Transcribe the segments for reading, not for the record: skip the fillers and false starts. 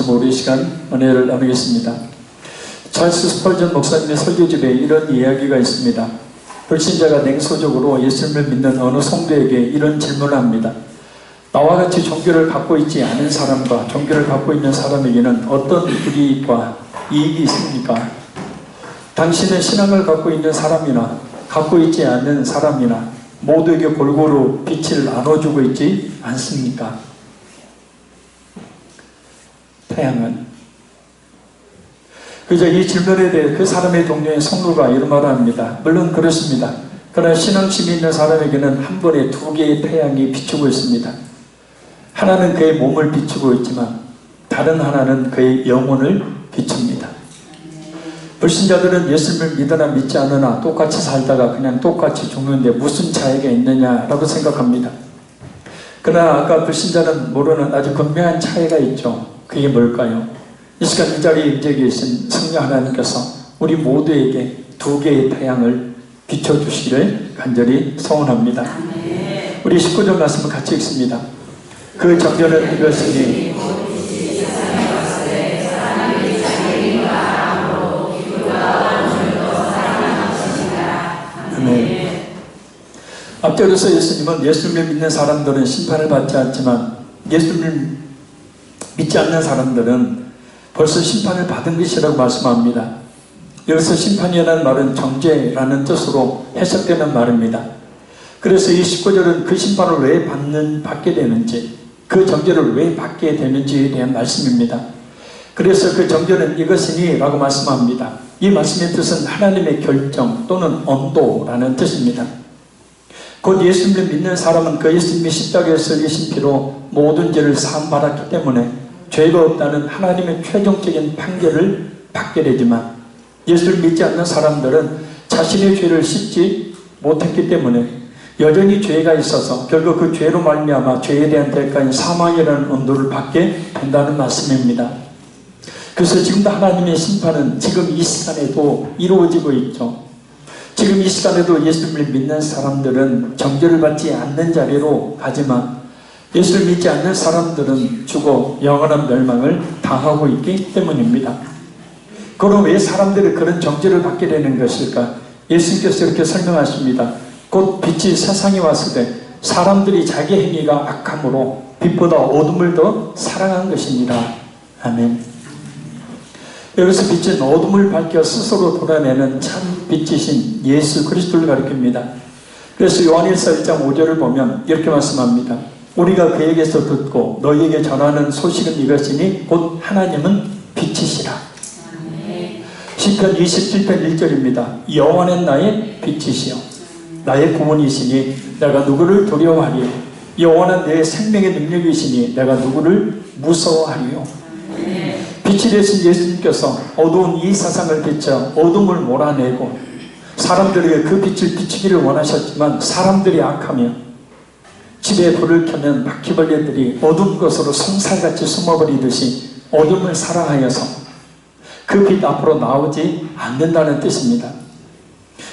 가지고 우리 시간 은혜를 나누겠습니다. 찰스 스펄전 목사님의 설교집에 이런 이야기가 있습니다. 불신자가 냉소적으로 예수님을 믿는 어느 성도에게 이런 질문을 합니다. 나와 같이 종교를 갖고 있지 않은 사람과 종교를 갖고 있는 사람에게는 어떤 불이익과 이익이 있습니까? 당신은 신앙을 갖고 있는 사람이나 갖고 있지 않는 사람이나 모두에게 골고루 빛을 나눠주고 있지 않습니까? 태양은 그저 이 질문에 대해 그 사람의 동료인 성도가 이런 말을 합니다. 물론 그렇습니다. 그러나 신앙심이 있는 사람에게는 한 번에 두 개의 태양이 비추고 있습니다. 하나는 그의 몸을 비추고 있지만 다른 하나는 그의 영혼을 비춥니다. 불신자들은 예수님을 믿으나 믿지 않으나 똑같이 살다가 그냥 똑같이 죽는데 무슨 차이가 있느냐라고 생각합니다. 그러나 아까 불신자는 모르는 아주 분명한 차이가 있죠. 그게 뭘까요? 이 시간 이 자리에 인제 계신 성령 하나님께서 우리 모두에게 두 개의 태양을 비춰주시기를 간절히 소원합니다. 우리 19절 말씀을 같이 읽습니다. 그 정죄는 이것이니 아멘. 앞절에서 예수님은 예수님을 믿는 사람들은 심판을 받지 않지만 예수님을 믿지 않는 사람들은 벌써 심판을 받은 것이라고 말씀합니다. 여기서 심판이라는 말은 정죄라는 뜻으로 해석되는 말입니다. 그래서 이 19절은 그 심판을 왜 받게 되는지, 그 정죄를 왜 받게 되는지에 대한 말씀입니다. 그래서 그 정죄는 이것이니 라고 말씀합니다. 이 말씀의 뜻은 하나님의 결정 또는 언도라는 뜻입니다. 곧 예수님을 믿는 사람은 그 예수님이 십자가에서 흘리신 피로 모든 죄를 사함받았기 때문에 죄가 없다는 하나님의 최종적인 판결을 받게 되지만 예수를 믿지 않는 사람들은 자신의 죄를 씻지 못했기 때문에 여전히 죄가 있어서 결국 그 죄로 말미암아 죄에 대한 대가인 사망이라는 언도를 받게 된다는 말씀입니다. 그래서 지금도 하나님의 심판은 지금 이 시간에도 이루어지고 있죠. 지금 이 시간에도 예수님을 믿는 사람들은 정죄를 받지 않는 자리로 가지만 예수를 믿지 않는 사람들은 죽어 영원한 멸망을 당하고 있기 때문입니다. 그럼 왜 사람들이 그런 정죄를 받게 되는 것일까? 예수님께서 이렇게 설명하십니다. 곧 빛이 세상에 왔을 때 사람들이 자기 행위가 악함으로 빛보다 어둠을 더 사랑한 것이니라. 아멘. 여기서 빛은 어둠을 밝혀 스스로 돌아내는 참 빛이신 예수 그리스도를 가리킵니다. 그래서 요한일서 1장 5절을 보면 이렇게 말씀합니다. 우리가 그에게서 듣고 너희에게 전하는 소식은 이것이니 곧 하나님은 빛이시라. 시편 27편 1절입니다. 여호와는 나의 빛이시여 나의 구원이시니 내가 누구를 두려워하리요. 여호와는 내 생명의 능력이시니 내가 누구를 무서워하리요. 빛이 되신 예수님께서 어두운 이 세상을 비춰 어둠을 몰아내고 사람들에게 그 빛을 비추기를 원하셨지만 사람들이 악하며 집에 불을 켜면 바퀴벌레들이 어두운 곳으로 송살같이 숨어버리듯이 어둠을 사랑하여서 그 빛 앞으로 나오지 않는다는 뜻입니다.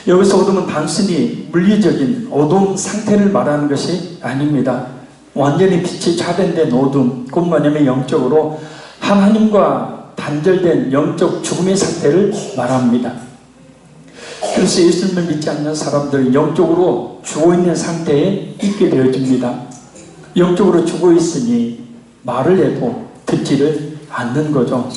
여기서 어둠은 단순히 물리적인 어두운 상태를 말하는 것이 아닙니다. 완전히 빛이 차단된 어둠, 곧 뭐냐면 영적으로 하나님과 단절된 영적 죽음의 상태를 말합니다. 그래서 예수님을 믿지 않는 사람들은 영적으로 죽어있는 상태에 있게 되어집니다. 영적으로 죽어있으니 말을 해도 듣지를 않는 거죠.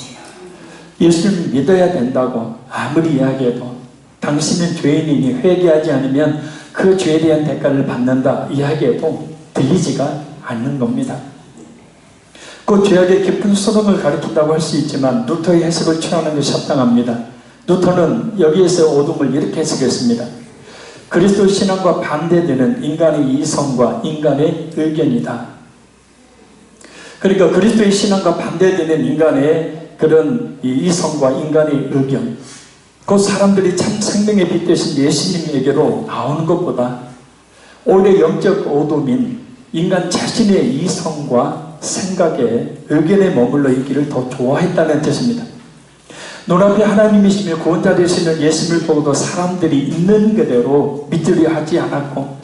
예수님을 믿어야 된다고 아무리 이야기해도 당신은 죄인이니 회개하지 않으면 그 죄에 대한 대가를 받는다 이야기해도 들리지가 않는 겁니다. 그 죄악의 깊은 소동을 가리킨다고 할 수 있지만 루터의 해석을 취하는 것이 합당합니다. 루터는 여기에서 어둠을 이렇게 해석했습니다. 그리스도 신앙과 반대되는 인간의 이성과 인간의 의견이다. 그러니까 그리스도의 신앙과 반대되는 인간의 그런 이성과 인간의 의견, 그 사람들이 참 생명의 빛 되신 예수님에게로 나오는 것보다 오히려 영적 어둠인 인간 자신의 이성과 생각에 의견에 머물러 있기를 더 좋아했다는 뜻입니다. 눈앞에 하나님이시며 구원자 되시는 예수님을 보고도 사람들이 있는 그대로 믿으려 하지 않았고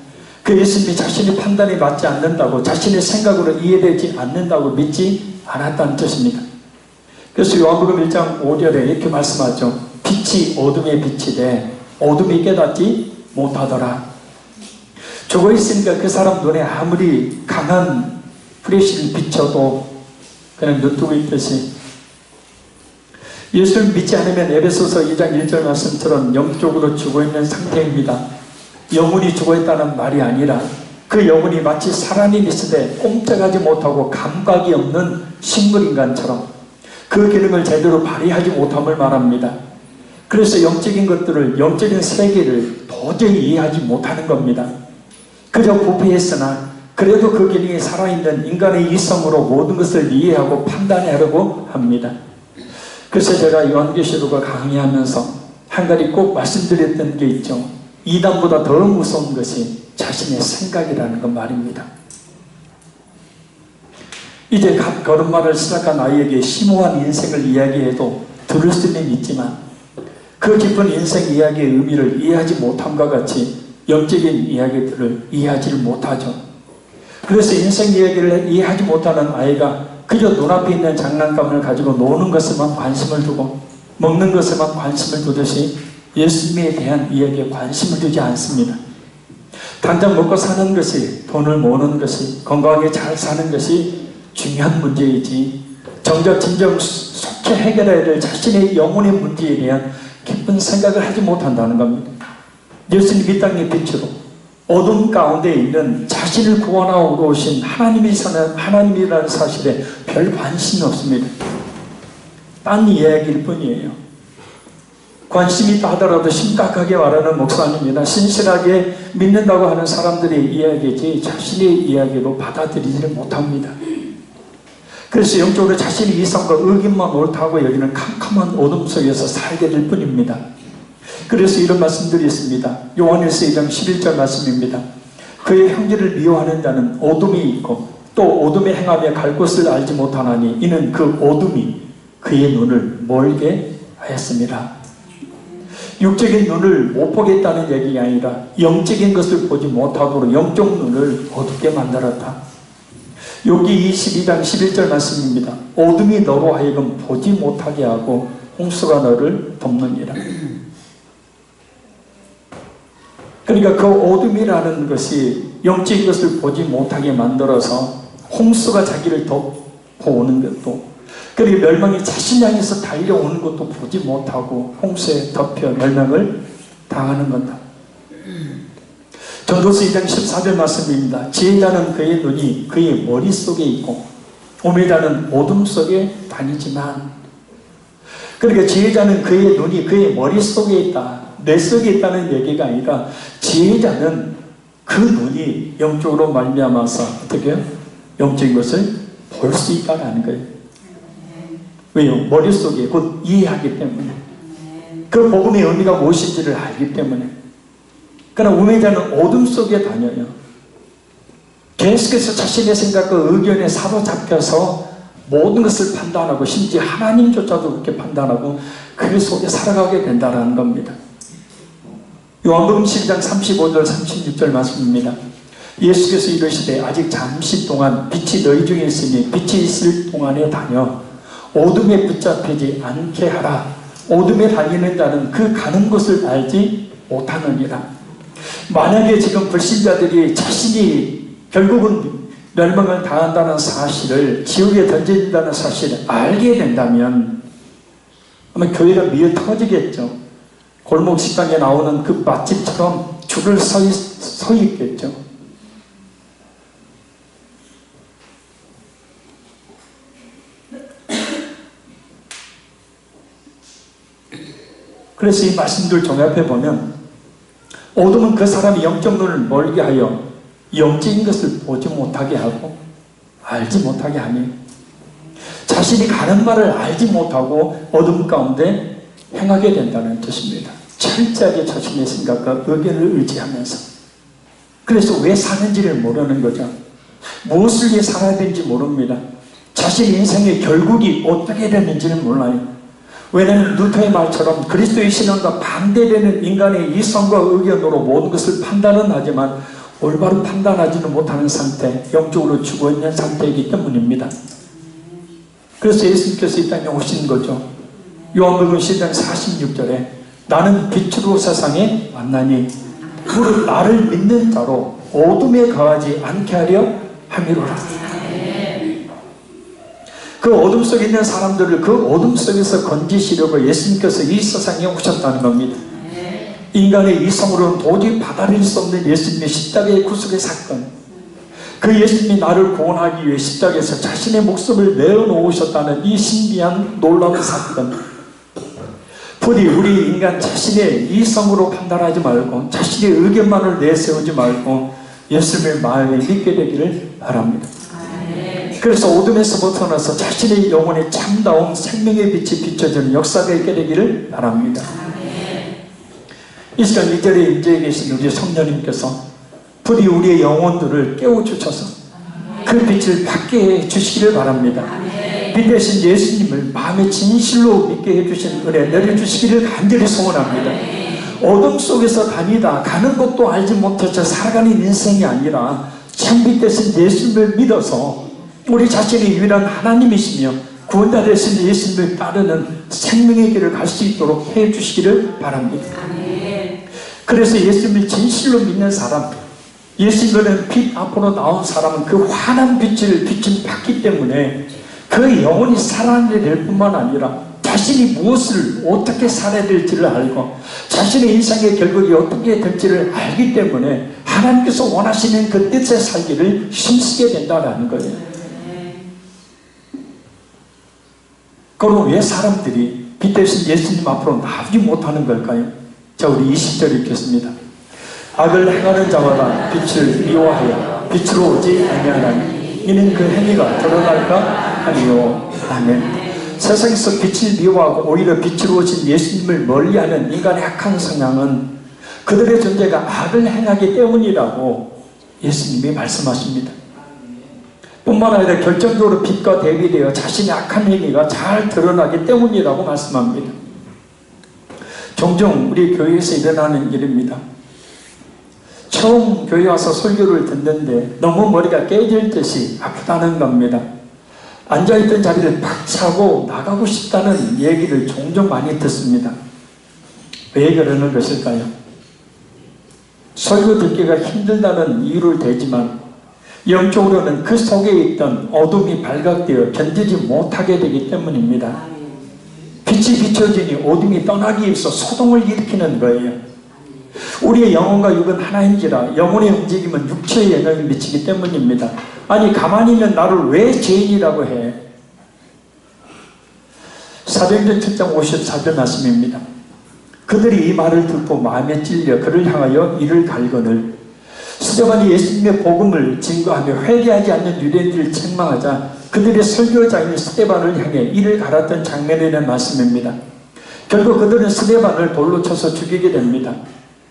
그 예수님이 자신의 판단에 맞지 않는다고 자신의 생각으로 이해되지 않는다고 믿지 않았다는 뜻입니다. 그래서 요한복음 1장 5절에 이렇게 말씀하죠. 빛이 어둠에 비치되 어둠이 깨닫지 못하더라. 죽어 있으니까 그 사람 눈에 아무리 강한 프레시를 비춰도 그냥 눈뜨고 있듯이 예수를 믿지 않으면 에베소서 2장 1절 말씀처럼 영적으로 죽어있는 상태입니다. 영혼이 죽어있다는 말이 아니라 그 영혼이 마치 살아있는 있으되 꼼짝하지 못하고 감각이 없는 식물인간처럼 그 기능을 제대로 발휘하지 못함을 말합니다. 그래서 영적인 것들을, 영적인 세계를 도저히 이해하지 못하는 겁니다. 그저 부패했으나 그래도 그 기능이 살아있는 인간의 이성으로 모든 것을 이해하고 판단하려고 합니다. 그래서 제가 요한계시록을 강의하면서 한 가지 꼭 말씀드렸던 게 있죠. 이단보다 더 무서운 것이 자신의 생각이라는 것 말입니다. 이제 갓 걸음마를 시작한 아이에게 심오한 인생을 이야기해도 들을 수는 있지만 그 깊은 인생 이야기의 의미를 이해하지 못함과 같이 영적인 이야기들을 이해하지 못하죠. 그래서 인생 이야기를 이해하지 못하는 아이가 그저 눈앞에 있는 장난감을 가지고 노는 것에만 관심을 두고 먹는 것에만 관심을 두듯이 예수님에 대한 이야기에 관심을 두지 않습니다. 당장 먹고 사는 것이, 돈을 모으는 것이, 건강하게 잘 사는 것이 중요한 문제이지 정작 진정 속히 해결해야 될 자신의 영혼의 문제에 대한 깊은 생각을 하지 못한다는 겁니다. 예수님 이 땅의 빛으로 어둠 가운데 있는 자신을 구원하러 오신 하나님이라는 사실에 별 관심이 없습니다. 딴 이야기일 뿐이에요. 관심이 있다 하더라도 심각하게 말하는 목사님이나 신실하게 믿는다고 하는 사람들의 이야기지 자신의 이야기로 받아들이지를 못합니다. 그래서 영적으로 자신의 이성과 의견만 옳다고 여기는 캄캄한 어둠 속에서 살게 될 뿐입니다. 그래서 이런 말씀들이 있습니다. 요한일서 2장 11절 말씀입니다. 그의 형제를 미워하는 자는 어둠이 있고 또 어둠에 행하며 갈 곳을 알지 못하나니 이는 그 어둠이 그의 눈을 멀게 하였습니다. 육적인 눈을 못 보겠다는 얘기가 아니라 영적인 것을 보지 못하도록 영적 눈을 어둡게 만들었다. 여기 22장 11절 말씀입니다. 어둠이 너로 하여금 보지 못하게 하고 홍수가 너를 덮느니라. 그러니까 그 어둠이라는 것이 영적인 것을 보지 못하게 만들어서 홍수가 자기를 덮어오는 것도, 그리고 멸망이 자신 향해서 달려오는 것도 보지 못하고 홍수에 덮여 멸망을 당하는 건다. 전도서 2장 14절 말씀입니다. 지혜자는 그의 눈이 그의 머릿속에 있고 오매자는 어둠 속에 다니지만, 그러니까 지혜자는 그의 눈이 그의 머릿속에 있다, 뇌 속에 있다는 얘기가 아니라 지혜자는 그 눈이 영적으로 말미암아서 어떻게 해요? 영적인 것을 볼 수 있다는 거예요. 왜요? 머릿속에 곧 이해하기 때문에, 그 복음의 의미가 무엇인지를 알기 때문에. 그러나 우매자는 어둠 속에 다녀요. 계속해서 자신의 생각과 의견에 사로잡혀서 모든 것을 판단하고 심지어 하나님조차도 그렇게 판단하고 그 속에 살아가게 된다는 겁니다. 요한복음 12장 35절 36절 말씀입니다. 예수께서 이르시되 아직 잠시 동안 빛이 너희 중에 있으니 빛이 있을 동안에 다녀 어둠에 붙잡히지 않게 하라. 어둠에 다니는 자는 그 가는 곳을 알지 못하느니라. 만약에 지금 불신자들이 자신이 결국은 멸망을 당한다는 사실을, 지옥에 던진다는 사실을 알게 된다면 아마 교회가 미어 터지겠죠. 골목 식당에 나오는 그 맛집처럼 줄을 서 있겠죠. 그래서 이 말씀들 종합해 보면 어둠은 그 사람이 영적 눈을 멀게 하여 영적인 것을 보지 못하게 하고 알지 못하게 하니 자신이 가는 말을 알지 못하고 어둠 가운데 행하게 된다는 뜻입니다. 철저하게 자신의 생각과 의견을 의지하면서. 그래서 왜 사는지를 모르는 거죠. 무엇을 위해 살아야 되는지 모릅니다. 자신의 인생의 결국이 어떻게 되는지는 몰라요. 왜냐하면 루터의 말처럼 그리스도의 신앙과 반대되는 인간의 이성과 의견으로 모든 것을 판단은 하지만 올바로 판단하지는 못하는 상태, 영적으로 죽어있는 상태이기 때문입니다. 그래서 예수님께서 이 땅에 오신 거죠. 요한복음 10장 46절에 나는 빛으로 세상에 왔나니 무릇 나를 믿는 자로 어둠에 거하지 않게 하려 함이로라. 그 어둠 속에 있는 사람들을 그 어둠 속에서 건지시려고 예수님께서 이 세상에 오셨다는 겁니다. 인간의 이성으로는 도저히 받아들일 수 없는 예수님의 십자가의 구속의 사건, 그 예수님이 나를 구원하기 위해 십자가에서 자신의 목숨을 내어놓으셨다는 이 신비한 놀라운 사건, 부디 우리 인간 자신의 이성으로 판단하지 말고 자신의 의견만을 내세우지 말고 예수님의 마음에 믿게 되기를 바랍니다. 그래서 어둠에서 벗어나서 자신의 영혼에 참다운 생명의 빛이 비춰지는 역사가 있게 되기를 바랍니다. 이 시간 이 자리에 임재해 계신 우리 성령님께서 부디 우리의 영혼들을 깨워주셔서 그 빛을 받게 해주시기를 바랍니다. 빛 대신 예수님을 마음의 진실로 믿게 해주신 은혜 내려주시기를 간절히 소원합니다. 어둠 속에서 다니다 가는 것도 알지 못해서 살아가는 인생이 아니라 참빛 대신 예수님을 믿어서 우리 자신이 유일한 하나님이시며 구원자 되신 예수님을 따르는 생명의 길을 갈 수 있도록 해주시기를 바랍니다. 그래서 예수님을 진실로 믿는 사람, 예수님은 빛 앞으로 나온 사람은 그 환한 빛을 비춘 받기 때문에 그 영혼이 살아내야 될 뿐만 아니라 자신이 무엇을 어떻게 살아야 될지를 알고 자신의 인생의 결국이 어떻게 될지를 알기 때문에 하나님께서 원하시는 그 뜻의 살기를 힘쓰게 된다는 거예요. 그럼 왜 사람들이 빛 대신 예수님 앞으로 나오지 못하는 걸까요? 자, 우리 20절 읽겠습니다. 악을 행하는 자마다 빛을 미워하여 빛으로 오지 아니하나니 이는 그 행위가 드러날까 하니요. 아멘. 세상에서 빛을 미워하고 오히려 빛으로 오신 예수님을 멀리하는 인간의 악한 성향은 그들의 존재가 악을 행하기 때문이라고 예수님이 말씀하십니다. 뿐만 아니라 결정적으로 빛과 대비되어 자신의 악한 행위가 잘 드러나기 때문이라고 말씀합니다. 종종 우리 교회에서 일어나는 일입니다. 처음 교회 와서 설교를 듣는데 너무 머리가 깨질 듯이 아프다는 겁니다. 앉아있던 자리를 팍 차고 나가고 싶다는 얘기를 종종 많이 듣습니다. 왜 그러는 것일까요? 설교 듣기가 힘들다는 이유를 대지만 영적으로는 그 속에 있던 어둠이 발각되어 견디지 못하게 되기 때문입니다. 빛이 비춰지니 어둠이 떠나기 위해서 소동을 일으키는 거예요. 우리의 영혼과 육은 하나인지라 영혼의 움직임은 육체에 영향을 미치기 때문입니다. 아니 가만히 있는 나를 왜 죄인이라고 해? 사도행전 7장 54절 말씀입니다. 그들이 이 말을 듣고 마음에 찔려 그를 향하여 이를 갈거늘 스데반이 예수님의 복음을 증거하며 회개하지 않는 유대인들을 책망하자 그들의 설교자인 스데반을 향해 이를 갈았던 장면이라는 말씀입니다. 결국 그들은 스데반을 돌로 쳐서 죽이게 됩니다.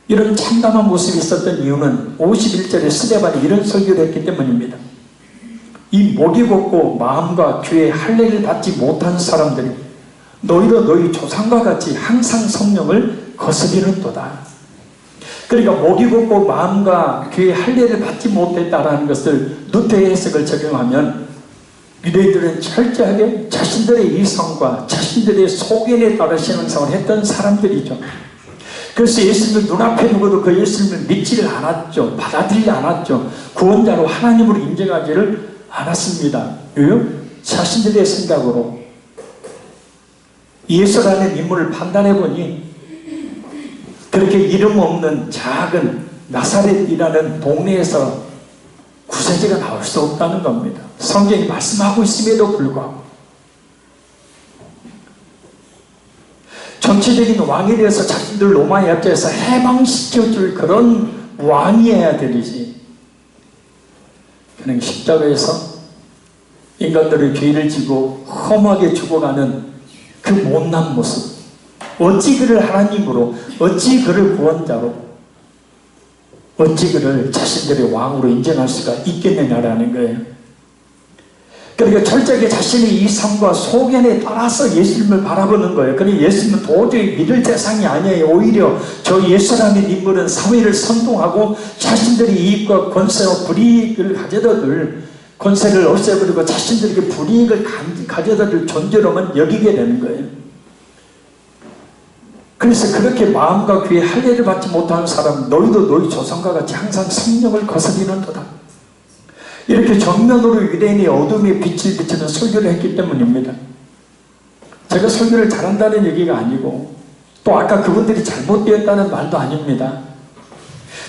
이런 참담한 모습이 있었던 이유는 51절에 스데반이 이런 설교를 했기 때문입니다. 이 목이 곱고 마음과 귀에 할례를 받지 못한 사람들이 너희도 너희 조상과 같이 항상 성령을 거스리는도다. 그러니까 목이 곱고 마음과 귀에 할례를 받지 못했다는 것을 루터의 해석을 적용하면 유대인들은 철저하게 자신들의 이성과 자신들의 소견에 따라 신앙생활을 했던 사람들이죠. 그래서 예수님을 눈앞에 두고도 그 예수님을 믿지를 않았죠. 받아들이지 않았죠. 구원자로 하나님으로 인정하지를 않았습니다. 왜요? 자신들의 생각으로 예수라는 인물을 판단해보니 그렇게 이름 없는 작은 나사렛이라는 동네에서 구세주가 나올 수 없다는 겁니다. 성경이 말씀하고 있음에도 불구하고 정치적인 왕에 대해서 자신들 로마의 압제에서 해방시켜줄 그런 왕이어야 되지. 그냥 십자가에서 인간들의 죄를 지고 험하게 죽어가는 그 못난 모습, 어찌 그를 하나님으로, 어찌 그를 구원자로, 어찌 그를 자신들의 왕으로 인정할 수가 있겠느냐라는 거예요. 그러니까 철저하게 자신의 이성과 소견에 따라서 예수님을 바라보는 거예요. 그러니 예수님은 도저히 믿을 대상이 아니에요. 오히려 저 예수라는 인물은 사회를 선동하고 자신들의 이익과 권세와 불이익을 가져다들 권세를 없애버리고 자신들에게 불이익을 가져다 줄 존재로만 여기게 되는 거예요. 그래서 그렇게 마음과 귀에 할례를 받지 못하는 사람, 너희도 너희 조상과 같이 항상 성령을 거스리는도다. 이렇게 정면으로 유대인의 어둠에 빛을 비추는 설교를 했기 때문입니다. 제가 설교를 잘한다는 얘기가 아니고 또 아까 그분들이 잘못되었다는 말도 아닙니다.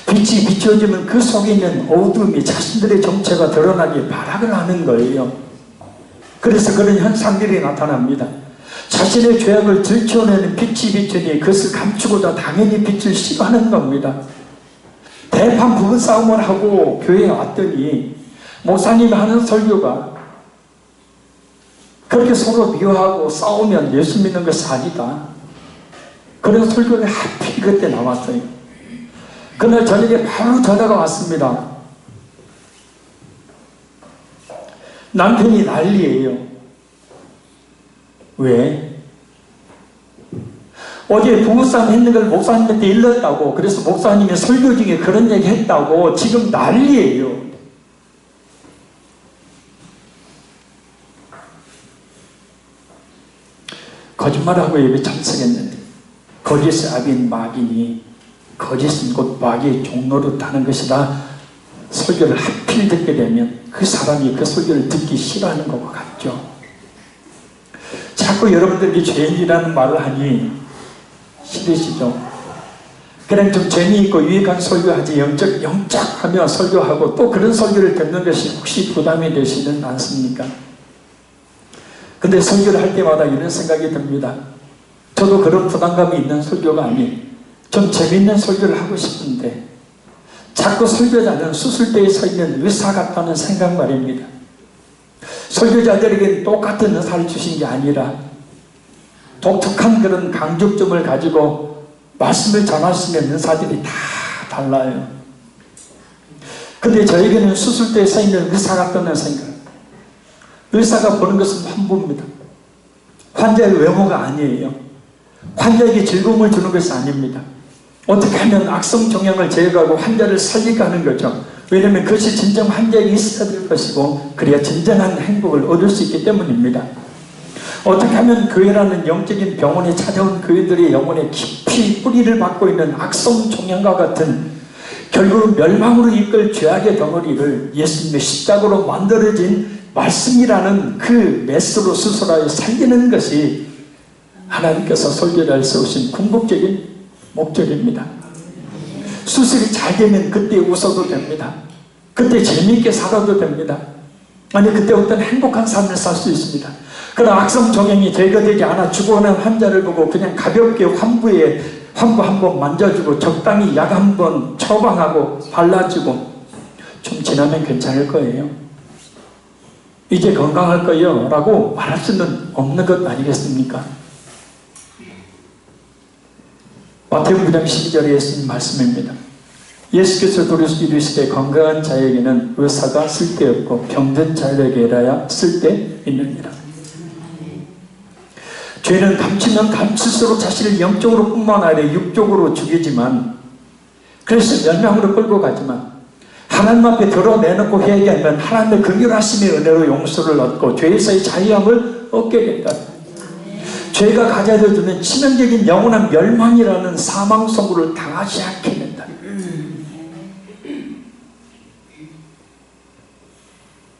빛이 비춰지면 그 속에 있는 어둠이 자신들의 정체가 드러나기 발악을 하는 거예요. 그래서 그런 현상들이 나타납니다. 자신의 죄악을 들춰내는 빛이 비추니 그것을 감추고자 당연히 빛을 싫어하는 겁니다. 대판 부부싸움을 하고 교회에 왔더니 목사님이 하는 설교가 그렇게 서로 미워하고 싸우면 예수 믿는 것이 아니다. 그런 설교를 하필 그때 나왔어요. 그날 저녁에 바로 전화가 왔습니다. 남편이 난리예요. 왜? 어제 부부싸움 했는 걸 목사님한테 일렀다고. 그래서 목사님이 설교 중에 그런 얘기 했다고 지금 난리예요. 거짓말하고 예배 참석했는데 거짓의 아비인 마귀니 거짓은 곧 마귀의 종로로 타는 것이다. 설교를 하필 듣게 되면 그 사람이 그 설교를 듣기 싫어하는 것과 같죠. 자꾸 여러분들이 죄인이라는 말을 하니 싫으시죠? 그냥 좀 재미있고 유익한 설교하지 영작 하며 설교하고 또 그런 설교를 듣는 것이 혹시 부담이 되시는 않습니까? 근데 설교를 할 때마다 이런 생각이 듭니다. 저도 그런 부담감이 있는 설교가 아닌 좀 재미있는 설교를 하고 싶은데 자꾸 설교자는 수술대에 서 있는 의사 같다는 생각 말입니다. 설교자들에게는 똑같은 의사를 주신 게 아니라 독특한 그런 강조점을 가지고 말씀을 전할 수 있는 의사들이 다 달라요. 근데 저에게는 수술대에 서 있는 의사 같다는 생각. 의사가 보는 것은 환부입니다. 환자의 외모가 아니에요. 환자에게 즐거움을 주는 것이 아닙니다. 어떻게 하면 악성 종양을 제거하고 환자를 살리게 하는 거죠. 왜냐하면 그것이 진정 환자에게 있어야 될 것이고 그래야 진정한 행복을 얻을 수 있기 때문입니다. 어떻게 하면 교회라는 영적인 병원에 찾아온 교회들의 영혼에 깊이 뿌리를 받고 있는 악성 종양과 같은 결국 멸망으로 이끌 죄악의 덩어리를 예수님의 십자가로 만들어진 말씀이라는 그 메스로 수술하여 살리는 것이 하나님께서 설교자를 세우신 궁극적인 목적입니다. 수술이 잘 되면 그때 웃어도 됩니다. 그때 재미있게 살아도 됩니다. 아니 그때 어떤 행복한 삶을 살 수 있습니다. 그러나 악성 종양이 제거되지 않아 죽어가는 환자를 보고 그냥 가볍게 환부 한번 만져주고 적당히 약 한번 처방하고 발라주고 좀 지나면 괜찮을 거예요. 이제 건강할 거예요 라고 말할 수는 없는 것 아니겠습니까? 마태복음 9장 12절에 예수님 말씀입니다. 예수께서 이르시되 건강한 자에게는 의사가 쓸데없고 병든 자에게라야 쓸데있느니라. 죄는 감추면 감출수록 자신을 영적으로 뿐만 아니라 육적으로 죽이지만 그래서 멸망으로 끌고 가지만 하나님 앞에 드러내놓고 회개하면 하나님의 긍휼하심의 은혜로 용서를 얻고 죄에서의 자유함을 얻게 된다. 죄가 가져다 주는 치명적인 영원한 멸망이라는 사망 선고를 당하지 않게 된다.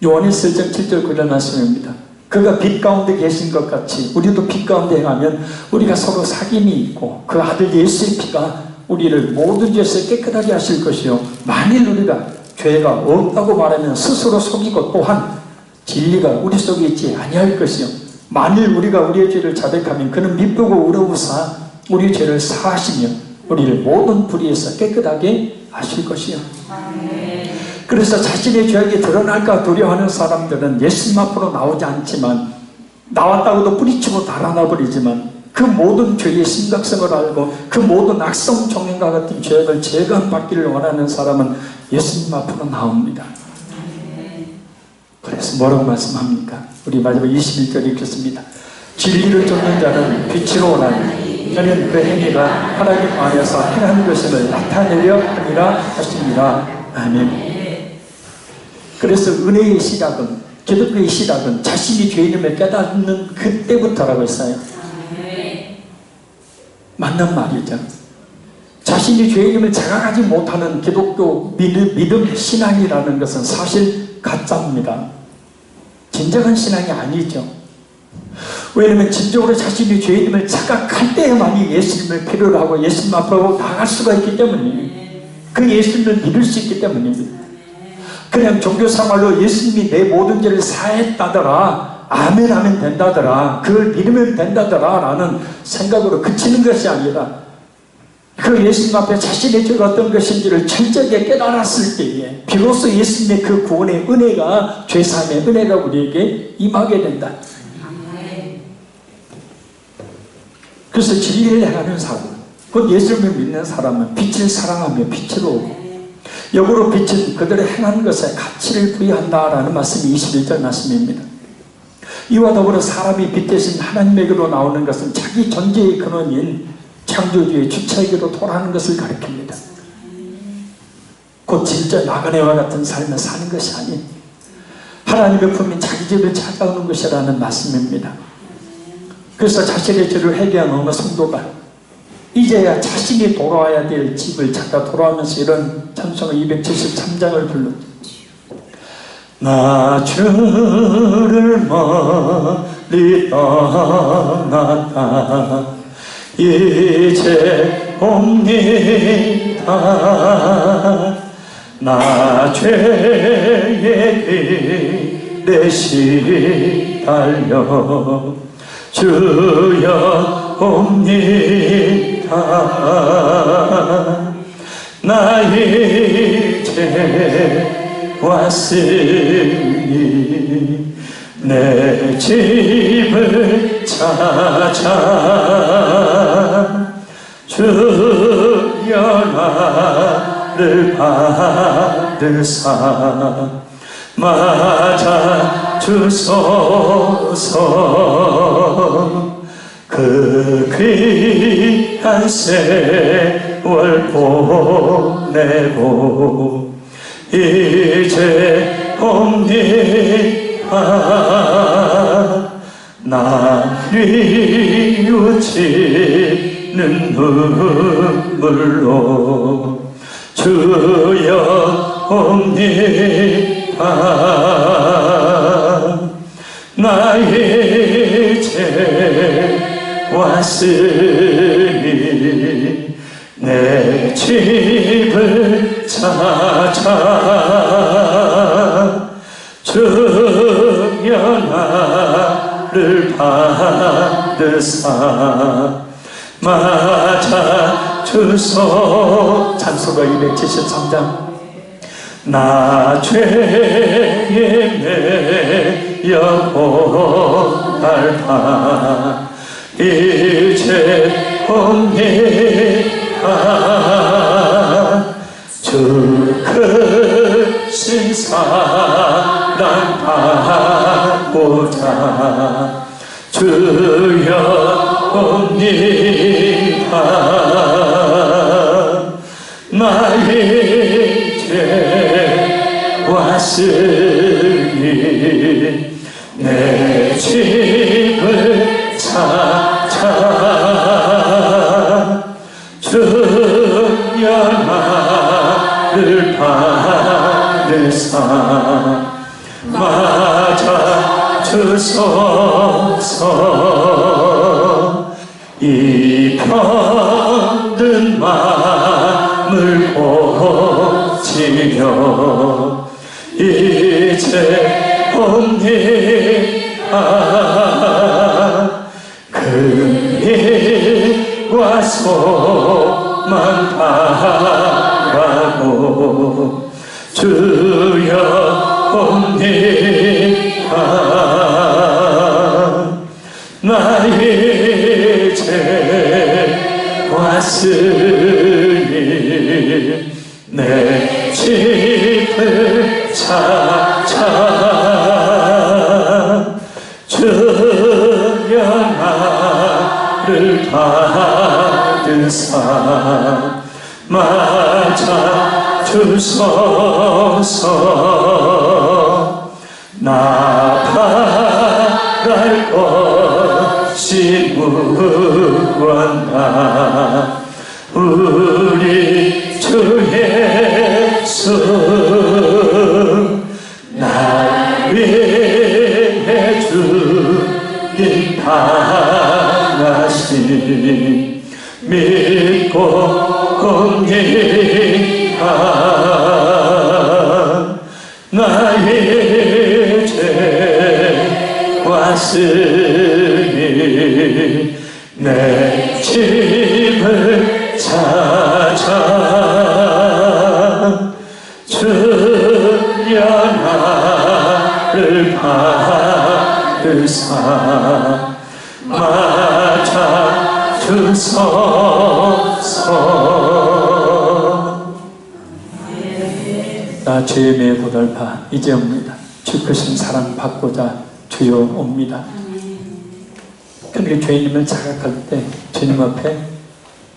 요한일서 1장 7절 그런 말씀입니다. 그가 빛 가운데 계신 것 같이 우리도 빛 가운데 행하면 우리가 서로 사귐이 있고 그 아들 예수의 피가 우리를 모든 죄에서 깨끗하게 하실 것이요 만일 우리가 죄가 없다고 말하면 스스로 속이고 또한 진리가 우리 속에 있지 아니할 것이요 만일 우리가 우리의 죄를 자백하면 그는 미쁘고 우러우사 우리의 죄를 사하시며 우리를 모든 불의에서 깨끗하게 하실 것이요. 그래서 자신의 죄악이 드러날까 두려워하는 사람들은 예수님 앞으로 나오지 않지만 나왔다고도 뿌리치고 달아나버리지만 그 모든 죄의 심각성을 알고 그 모든 악성 종양과 같은 죄악을 제거받기를 원하는 사람은 예수님 앞으로 나옵니다. 그래서 뭐라고 말씀합니까? 우리 마지막 21절 읽겠습니다. 진리를 쫓는 자는 빛으로 오나니 그는 그 행위가 하나님 안에서 행한 것임을 나타내려 함이라 하십니다. 아멘. 그래서 은혜의 시작은, 기독교의 시작은 자신이 죄인임을 깨닫는 그때부터라고 했어요. 맞는 말이죠. 자신이 죄인임을 자각하지 못하는 기독교 믿음 신앙이라는 것은 사실 가짜입니다. 진정한 신앙이 아니죠. 왜냐하면 진정으로 자신이 죄인임을 자각할 때에만이 예수님을 필요로 하고 예수님 앞으로 나갈 수가 있기 때문이에요. 그 예수님을 믿을 수 있기 때문입니다. 그냥 종교생활로 예수님이 내 모든 죄를 사했다더라, 아멘 하면 된다더라, 그걸 믿으면 된다더라 라는 생각으로 그치는 것이 아니라 그 예수님 앞에 자신의 죄가 어떤 것인지를 철저하게 깨달았을 때에 비로소 예수님의 그 구원의 은혜가, 죄사함의 은혜가 우리에게 임하게 된다. 그래서 진리를 행하는 사람, 곧 예수님을 믿는 사람은 빛을 사랑하며 빛으로 오고, 역으로 빛은 그들의 행하는 것에 가치를 부여한다라는 말씀이 21절 말씀입니다. 이와 더불어 사람이 빛 대신 하나님에게로 나오는 것은 자기 존재의 근원인 창조주의 주체에게로 돌아가는 것을 가리킵니다. 곧 진짜 나그네와 같은 삶을 사는 것이 아닌 하나님의 품인 자기 집을 찾아오는 것이라는 말씀입니다. 그래서 자신의 죄를 회개한 어느 성도가 이제야 자신이 돌아와야 될 집을 찾아 돌아오면서 이런 찬송을 273장을 불렀죠. 나 주를 멀리 떠났다 이제 옵니다. 나 죄의 길에 시달려 주여 옵니다. 나 이제 왔으니 내 집을 찾아 주여 나를 받으사 맞아 주소서. 그 귀한 세월 보내고 이제 옵니다. 나 뉘우치는 눈물로 주여 옵니다. 나 이제 왔으니 내 집을 찾아 주여 나를 받으사 맞아 주소. 찬송가 273장. 나 죄에 매여 고달파 이제 옵니다. 주 크신 사랑 받고자 주여 옵니다. 나 이제 왔으니 내 집을 찾아 주여 나를 받으사 맞아 주소서. 이 병든 마음을 고치려 이제 옵니다. 금일과 소망 바라고 주여 옵니다. 나 이제 왔으니 내 집을 찾아 주여 나를 받으사 맞아 주소서. 나팔할 것이 무언가 우리 주 예수 날 위해 주님 당하신 믿고 공개한 나의 죄 왔으니 내 집을 찾아 주여 나를 받으사 맞아 주소서. 나 죄에 매여 고달파 이제 옵니다. 주 크신 사랑 받고자 주여 옵니다. 그러니까 죄인임을 자각할 때 주님 앞에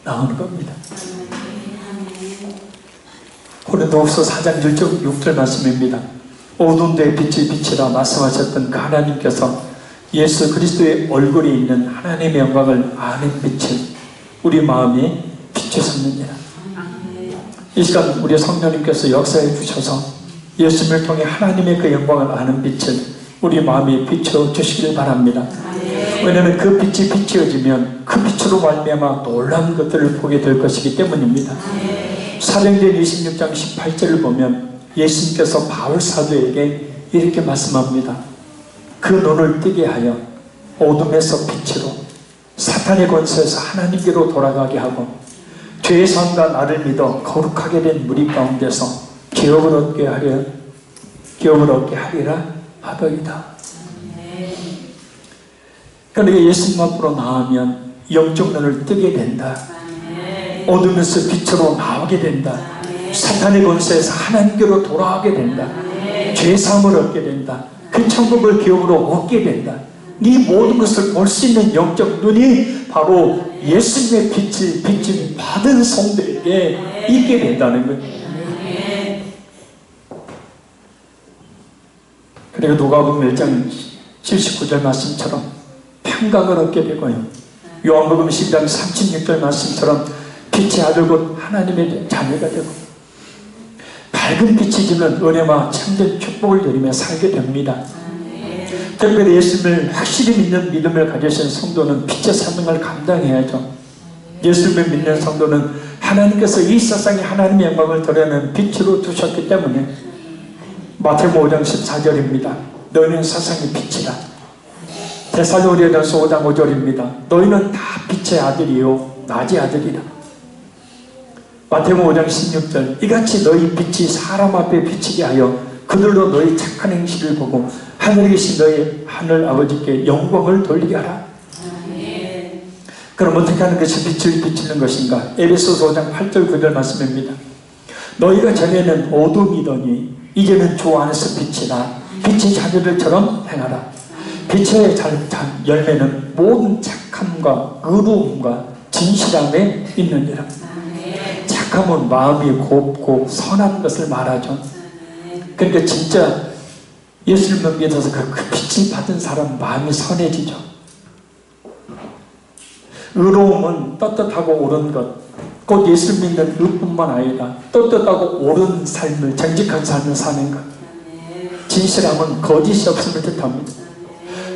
나오는 겁니다. 고린도후서 4장 6절 말씀입니다. 어두운 데에 빛이 비치라 말씀하셨던 그 하나님께서 예수 그리스도의 얼굴이 있는 하나님의 영광을 아는 빛을 우리 마음에 비추셨느니라. 이 시간 우리 성령님께서 역사해 주셔서 예수님을 통해 하나님의 그 영광을 아는 빛을 우리 마음에 비춰 주시길 바랍니다. 왜냐하면 그 빛이 비추어지면 그 빛으로 말미암아 놀라운 것들을 보게 될 것이기 때문입니다. 사도행전 26장 18절을 보면 예수님께서 바울 사도에게 이렇게 말씀합니다. 그 눈을 뜨게 하여 어둠에서 빛으로 사탄의 권세에서 하나님께로 돌아가게 하고 죄의 삶과 나를 믿어 거룩하게 된 무리 가운데서 기업을 얻게 하리라 하더이다. 그러니까 예수님 앞으로 나오면 영적 눈을 뜨게 된다. 어둠에서 빛으로 나오게 된다. 사탄의 권세에서 하나님께로 돌아가게 된다. 죄사함을 얻게 된다. 그 천국을 기업으로 얻게 된다. 이 모든 것을 볼 수 있는 영적 눈이 바로 예수님의 빛을 비침 받은 성도에게 있게 된다는 거예요. 그리고 누가복음 1장 79절 말씀처럼 평강을 얻게 되고요. 요한복음 12장 36절 말씀처럼 빛의 아들 곧 하나님의 자녀가 되고 밝은 빛이 주는 은혜와 참된 축복을 누리며 살게 됩니다. 특별히 예수님을 확실히 믿는 믿음을 가지신 성도는 빛의 사명을 감당해야죠. 예수님을 믿는 성도는 하나님께서 이 세상에 하나님의 영광을 드러내는 빛으로 두셨기 때문에 마태복음 5장 14절입니다. 너희는 세상의 빛이다. 데살로니가서 5장 5절입니다. 너희는 다 빛의 아들이요 낮의 아들이다. 마태복음 5장 16절 이같이 너희 빛이 사람 앞에 비치게 하여 그들로 너희 착한 행실을 보고 하늘에 계신 너희 하늘 아버지께 영광을 돌리게 하라. 그럼 어떻게 하는 것이 빛을 비추는 것인가? 에베소서 5장 8절 9절 말씀입니다. 너희가 전에는 어둠이더니 이제는 주 안에서 빛이라 빛의 자녀들처럼 행하라. 빛의 열매는 모든 착함과 의로움과 진실함에 있느니라. 착함은 마음이 곱고 선한 것을 말하죠. 그러니까 진짜 예수님을 믿어서 그 빛을 받은 사람 마음이 선해지죠. 의로움은 떳떳하고 옳은 것, 곧 예수를 믿는 의뿐만 아니라 떳떳하고 옳은 삶을, 정직한 삶을 사는 것. 진실함은 거짓이 없음을 뜻합니다.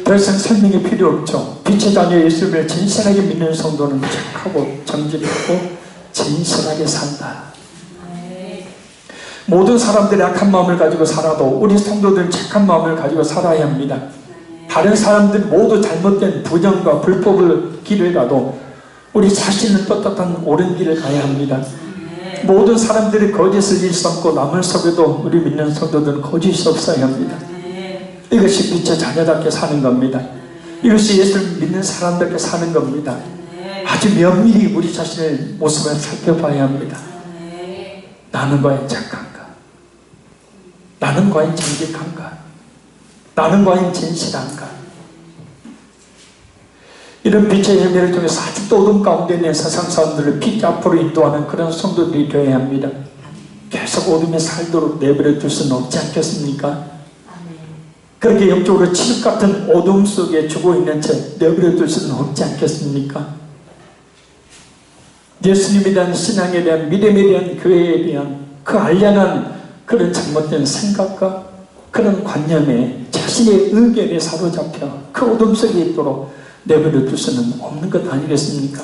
더 이상 설명이 필요 없죠. 빛의 자녀 예수를 진실하게 믿는 성도는 착하고 정직하고 진실하게 산다. 모든 사람들이 악한 마음을 가지고 살아도 우리 성도들은 착한 마음을 가지고 살아야 합니다. 다른 사람들 모두 잘못된 부정과 불법의 길을 가도 우리 자신은 떳떳한 옳은 길을 가야 합니다. 모든 사람들이 거짓을 일삼고 남을 속여도 우리 믿는 성도들은 거짓이 없어야 합니다. 이것이 빛의 자녀답게 사는 겁니다. 이것이 예수를 믿는 사람답게 사는 겁니다. 아주 면밀히 우리 자신의 모습을 살펴봐야 합니다. 나는 과연 착한가? 나는 과연 정직한가? 나는 과연 진실한가? 이런 빛의 열매를 통해서 아직도 어둠 가운데 있는 세상 사람들을 빛 앞으로 인도하는 그런 성도들이 되어야 합니다. 계속 어둠에 살도록 내버려 둘 수는 없지 않겠습니까? 그렇게 영적으로 칠흑 같은 어둠 속에 죽어있는 채 내버려둘 수는 없지 않겠습니까? 예수님에 대한 신앙에 대한 믿음에 대한 교회에 대한 그 알량한 그런 잘못된 생각과 그런 관념에 자신의 의견에 사로잡혀 그 어둠 속에 있도록 내버려둘 수는 없는 것 아니겠습니까?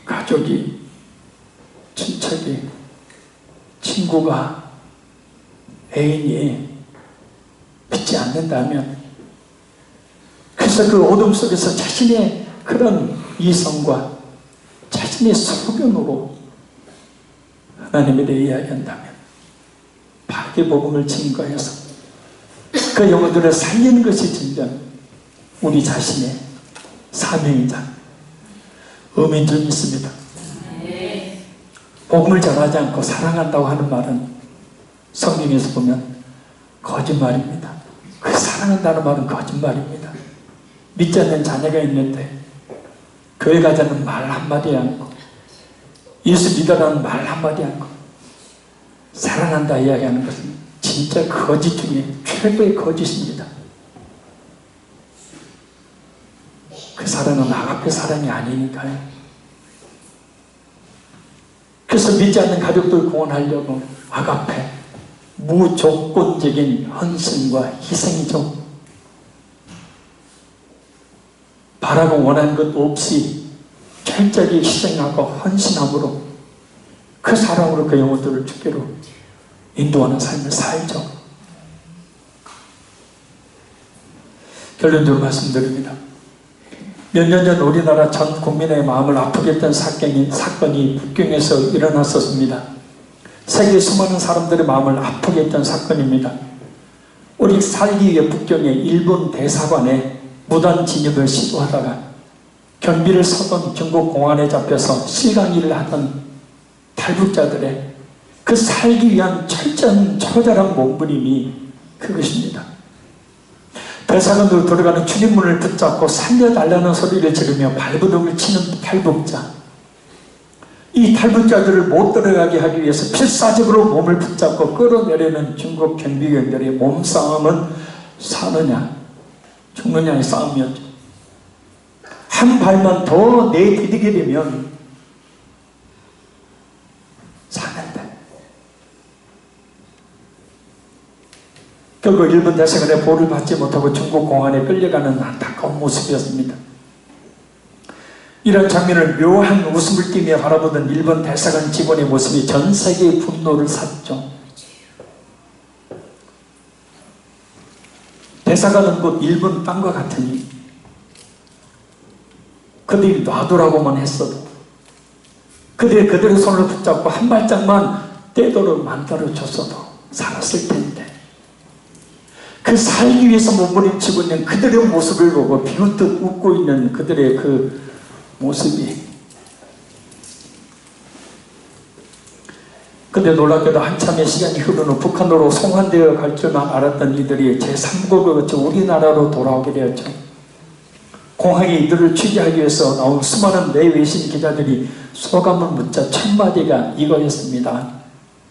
가족이, 친척이, 친구가, 애인이 믿지 않는다면, 그래서 그 어둠 속에서 자신의 그런 이성과 자신의 소견으로 하나님에 대해 이야기한다면 바르게 복음을 증거해서 그 영혼들을 살리는 것이 진정 우리 자신의 사명이자 의미인 줄 믿습니다. 복음을 전하지 않고 사랑한다고 하는 말은 성경에서 보면 거짓말입니다. 그 사랑한다는 말은 거짓말입니다. 믿지 않는 자녀가 있는데 교회 가자는 말 한마디 않고 예수 믿어라는 말 한마디 않고 사랑한다 이야기하는 것은 진짜 거짓 중에 최고의 거짓입니다. 그 사랑은 아가페 사랑이 아니니까요. 그래서 믿지 않는 가족들 구원하려고 아가페, 무조건적인 헌신과 희생이죠. 바라고 원하는 것 없이 철저히 희생하고 헌신함으로 그 사랑으로 그 영혼들을 주께로 인도하는 삶을 살죠. 결론적으로 말씀드립니다. 몇 년 전 우리나라 전 국민의 마음을 아프게 했던 사건이 북경에서 일어났었습니다. 세계 수많은 사람들의 마음을 아프게 했던 사건입니다. 우리 살기 위해 북경의 일본 대사관에 무단 진입을 시도하다가 경비를 서던 중국 공안에 잡혀서 실강의를 하던 탈북자들의 그 살기 위한 철저한 처절한 몸부림이 그것입니다. 대사관으로 들어가는 출입문을 붙잡고 살려달라는 소리를 지르며 발버둥을 치는 탈북자, 이 탈북자들을 못 들어가게 하기 위해서 필사적으로 몸을 붙잡고 끌어내려는 중국 경비견들의 몸싸움은 사느냐 죽느냐의 싸움이었죠. 한 발만 더 내디디게 되면 사는데 결국 일본 대사관의 보호를 받지 못하고 중국 공안에 끌려가는 안타까운 모습이었습니다. 이런 장면을 묘한 웃음을 띠며 바라보던 일본 대사관 직원의 모습이 전 세계의 분노를 샀죠. 대사관은 곧 일본 땅과 같으니 그들이 놔두라고만 했어도 그들의 손을 붙잡고 한 발짝만 떼도록 만들어줬어도 살았을 텐데 그 살기 위해서 몸부림치고 있는 그들의 모습을 보고 비웃듯 웃고 있는 그들의 그 모습이, 근데 놀랍게도 한참의 시간이 흐른 후 북한으로 송환되어 갈 줄만 알았던 이들이 제3국을 거쳐 우리나라로 돌아오게 되었죠. 공항에 이들을 취재하기 위해서 나온 수많은 내외신 기자들이 소감을 묻자 첫 마디가 이거였습니다.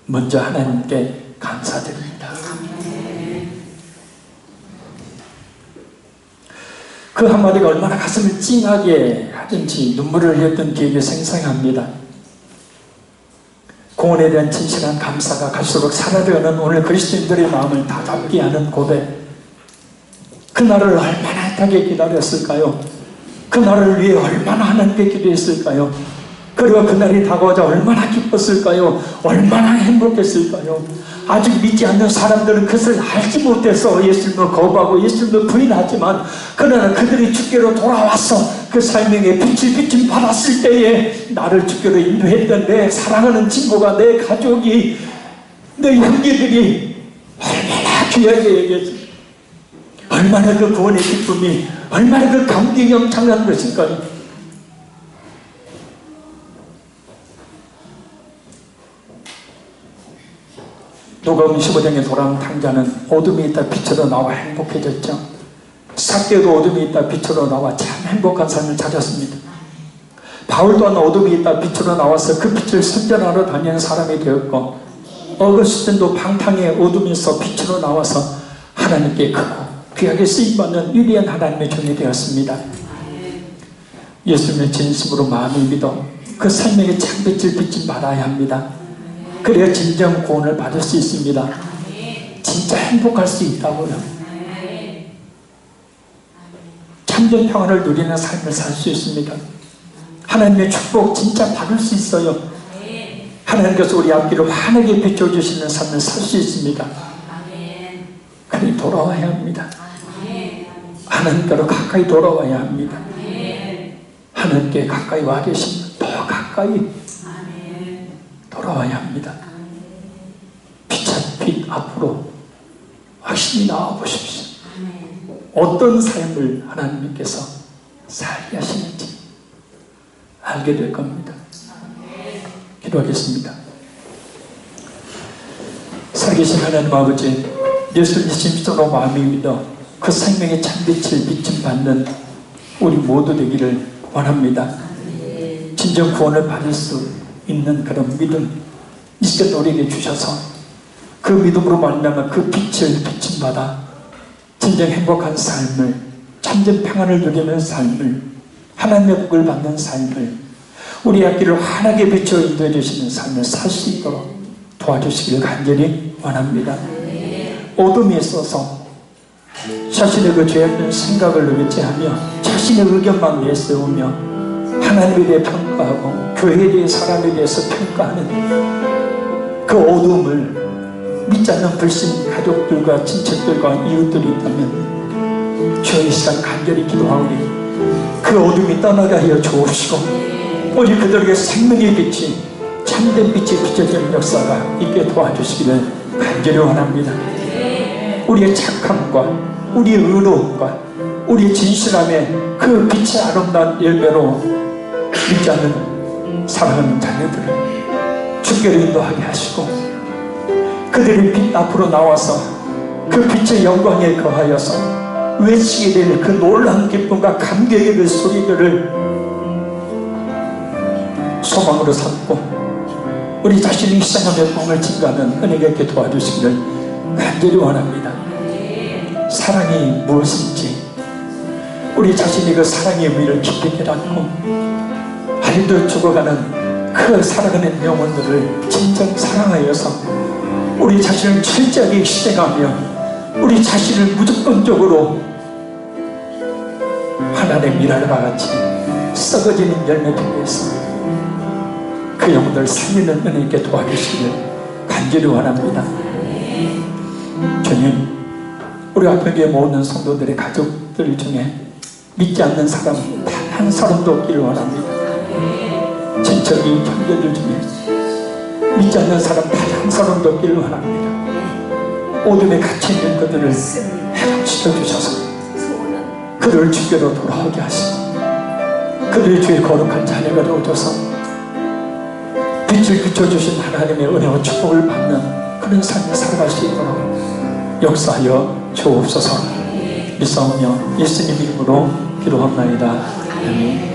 먼저 하나님께 감사드립니다. 그 한마디가 얼마나 가슴을 찡하게 하든지 눈물을 흘렸던 기억이 생생합니다. 공헌에 대한 진실한 감사가 갈수록 사라져가는 오늘 그리스도인들의 마음을 다잡게 하는 고백. 그날을 얼마나 애타게 기다렸을까요? 그날을 위해 얼마나 하나님께 기도했을까요? 그리고 그날이 다가오자 얼마나 기뻤을까요? 얼마나 행복했을까요? 아직 믿지 않는 사람들은 그것을 알지 못해서 예수님을 거부하고 예수님을 부인하지만, 그러나 그들이 주께로 돌아와서 그 삶의 빛을 비춤 받았을 때에 나를 주께로 인도했던 내 사랑하는 친구가, 내 가족이, 내 형제들이 얼마나 귀하게 얘기했지, 얼마나 그 구원의 기쁨이, 얼마나 그 감격이 엄청난 것일까요? 누가복음 15장에 돌아온 탕자는 어둠이 있다 빛으로 나와 행복해졌죠. 삭개도 어둠이 있다 빛으로 나와 참 행복한 삶을 찾았습니다. 바울 또한 어둠이 있다 빛으로 나와서 그 빛을 선전하러 다니는 사람이 되었고, 어거스틴도 방탕의 어둠에서 빛으로 나와서 하나님께 크고 귀하게 쓰임받는 위대한 하나님의 종이 되었습니다. 예수님을 진심으로 마음을 믿어 그 생명의 창빛을 비친 받아야 합니다. 그래야 진정 구원을 받을 수 있습니다. 진짜 행복할 수 있다고요. 참된 평안을 누리는 삶을 살 수 있습니다. 하나님의 축복 진짜 받을 수 있어요. 하나님께서 우리 앞길을 환하게 비춰주시는 삶을 살 수 있습니다. 그러니 돌아와야 합니다. 하나님께로 가까이 돌아와야 합니다. 하나님께 가까이 와 계시면 더 가까이 돌아와야 합니다. 빛 앞으로 확실히 나와보십시오. 어떤 삶을 하나님께서 살게 하시는지 알게 될 겁니다. 기도하겠습니다. 살아계신 하나님 아버지, 예수님 진심으로 마음이 믿어 그 생명의 참빛을 비춤 받는 우리 모두 되기를 원합니다. 진정 구원을 받을 수 있는 그런 믿음 이 시간 우리에게 주셔서 그 믿음으로 말미암아 그 빛을 비춤 받아 진정 행복한 삶을, 참된 평안을 누리는 삶을, 하나님의 복을 받는 삶을, 우리 앞길을 환하게 비춰 인도해 주시는 삶을 살 수 있도록 도와주시기를 간절히 원합니다. 어둠에 있어서 자신의 그 죄 없는 생각을 의지하며 자신의 의견만 내세우며 하나님에 대해 평가하고 교회에 대해 사람에 대해서 평가하는 그 어둠을 믿지 않는 불신 가족들과 친척들과 이웃들이 있다면 주여 이 시간 간절히 기도하오니 그 어둠이 떠나게 하여 주옵시고 우리 그들에게 생명의 빛이 참된 빛이 비춰지는 역사가 있게 도와주시기를 간절히 원합니다. 우리의 착함과 우리의 의로움과 우리의 진실함에 그 빛의 아름다운 열매로 믿지 않는 사랑하는 자녀들을 주께로 인도하게 하시고 그들의 빛 앞으로 나와서 그 빛의 영광에 거하여서 외치게 될 그 놀라운 기쁨과 감격의 그 소리들을 소망으로 삼고 우리 자신이 희생하며 공을 증가하는 은혜가 있게 도와주시기를 간절히 원합니다. 사랑이 무엇인지 우리 자신이 그 사랑의 의미를 깊이 깨닫고 아직도 죽어가는 그 살아가는 영혼들을 진정 사랑하여서 우리 자신을 철저하게 희생하며 우리 자신을 무조건적으로 하나님의 미랄과 같이 썩어지는 열매를 위해서 그 영혼을 살리는 은혜 있게 도와주시길 간절히 원합니다. 주님, 우리 앞에 모든 성도들의 가족들 중에 믿지 않는 사람 단 한 사람도 없기를 원합니다. 친척이 형제들 중에 믿지 않는 사람 단 한 사람도 없기를 원합니다. 어둠에 갇혀있는 그들을 해방시켜 주셔서 그들을 주께로 돌아오게 하시고 그들의 주의 거룩한 자녀가 되어줘서 빛을 비춰주신 하나님의 은혜와 축복을 받는 그런 삶을 살아갈 수 있도록 역사하여 주옵소서. 믿사오며 예수님 이름으로 기도합나이다. 아멘.